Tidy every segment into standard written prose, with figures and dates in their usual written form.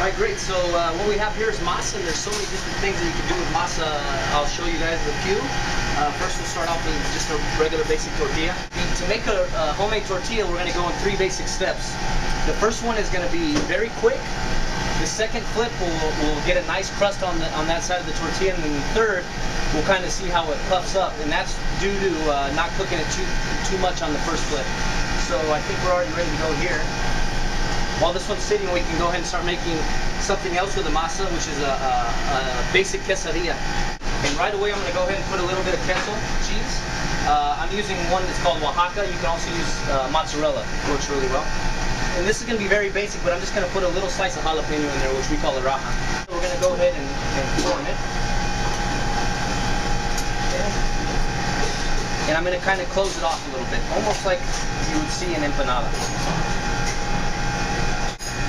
Alright, great. So what we have here is masa, and there's so many different things that you can do with masa. I'll show you guys a few. First we'll start off with just a regular basic tortilla. To make a homemade tortilla, we're going to go in 3 basic steps. The first one is going to be very quick. The second flip will get a nice crust on that side of the tortilla, and then the third we'll kind of see how it puffs up, and that's due to not cooking it too much on the first flip. So I think we're already ready to go here. While this one's sitting, we can go ahead and start making something else with the masa, which is a basic quesadilla. And right away, I'm going to go ahead and put a little bit of queso cheese. I'm using one that's called Oaxaca. You can also use mozzarella. It works really well. And this is going to be very basic, but I'm just going to put a little slice of jalapeno in there, which we call a raja. So we're going to go ahead and form it. And I'm going to kind of close it off a little bit, almost like you would see an empanada.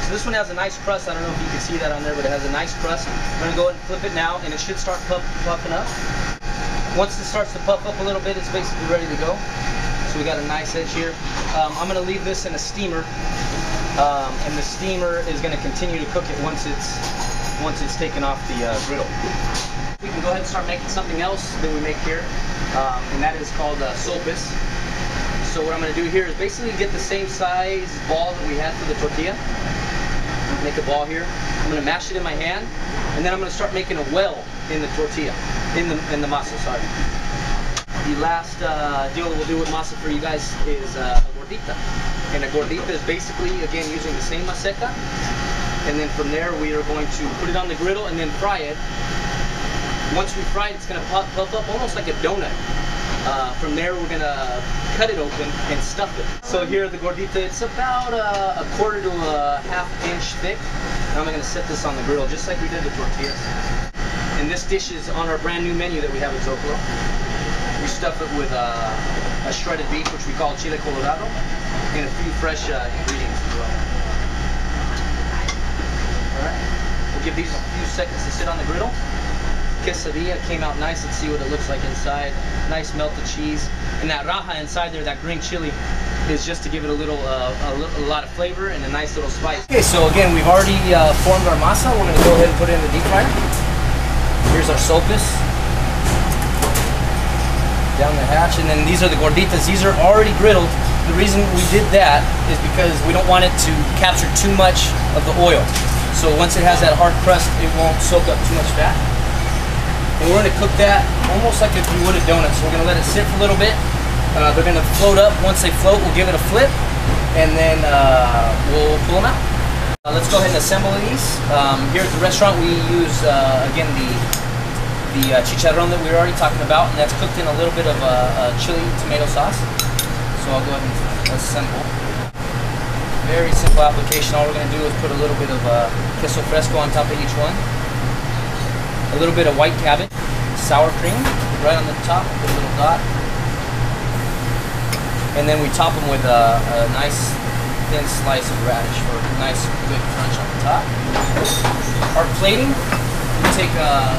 So this one has a nice crust. I don't know if you can see that on there, but it has a nice crust. I'm going to go ahead and flip it now, and it should start puffing up. Once it starts to puff up a little bit, it's basically ready to go. So we got a nice edge here. I'm going to leave this in a steamer, and the steamer is going to continue to cook it once it's taken off the griddle. We can go ahead and start making something else that we make here, and that is called sopes. So what I'm going to do here is basically get the same size ball that we had for the tortilla. Make a ball here. I'm going to mash it in my hand, and then I'm going to start making a well in the tortilla, in the masa, sorry. The last deal that we'll do with masa for you guys is a gordita. And a gordita is basically, again, using the same maseca. And then from there, we are going to put it on the griddle and then fry it. Once we fry it, it's going to puff up almost like a donut. From there, we're going to cut it open and stuff it. So here, the gordita, it's about a quarter to a half-inch thick. And I'm going to set this on the griddle, just like we did the tortillas. And this dish is on our brand new menu that we have at Zocalo. We stuff it with a shredded beef, which we call chile colorado, and a few fresh ingredients as well. Alright, we'll give these a few seconds to sit on the griddle. Quesadilla came out nice. Let's see what it looks like inside. Nice melted cheese. And that raja inside there, that green chili, is just to give it a lot of flavor and a nice little spice. Okay, so again, we've already formed our masa. We're going to go ahead and put it in the deep fryer. Here's our sopes. Down the hatch, and then these are the gorditas. These are already griddled. The reason we did that is because we don't want it to capture too much of the oil. So once it has that hard crust, it won't soak up too much fat. And we're going to cook that almost like if you would a donut. So we're going to let it sit for a little bit. They're going to float up. Once they float, we'll give it a flip, and then we'll pull them out. Let's go ahead and assemble these. Here at the restaurant, we use, again, the chicharrón that we were already talking about, and that's cooked in a little bit of chili tomato sauce. So I'll go ahead and assemble. Very simple application. All we're going to do is put a little bit of queso fresco on top of each one. A little bit of white cabbage, sour cream right on the top, put a little dot. And then we top them with a nice thin slice of radish for a nice good crunch on the top. Our plating, we take a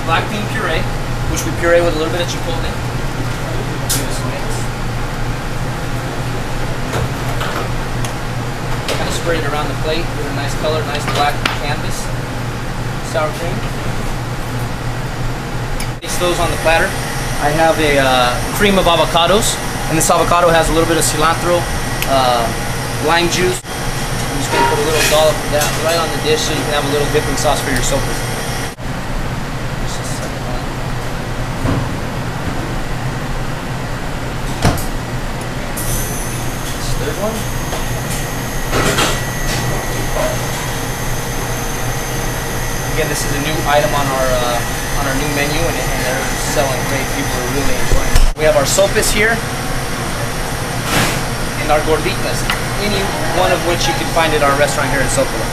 black bean puree, which we puree with a little bit of chipotle. Do this mix. Kind of spread it around the plate with a nice color, nice black canvas. Sour cream. Place those on the platter. I have a cream of avocados, and this avocado has a little bit of cilantro, lime juice. I'm just going to put a little dollop of that right on the dish so you can have a little dipping sauce for your sopes. Third one. Again, this is a new item on our new menu, and they're selling great. People are really enjoying it. We have our sopes here, and our gorditas, any one of which you can find at our restaurant here in Zocalo.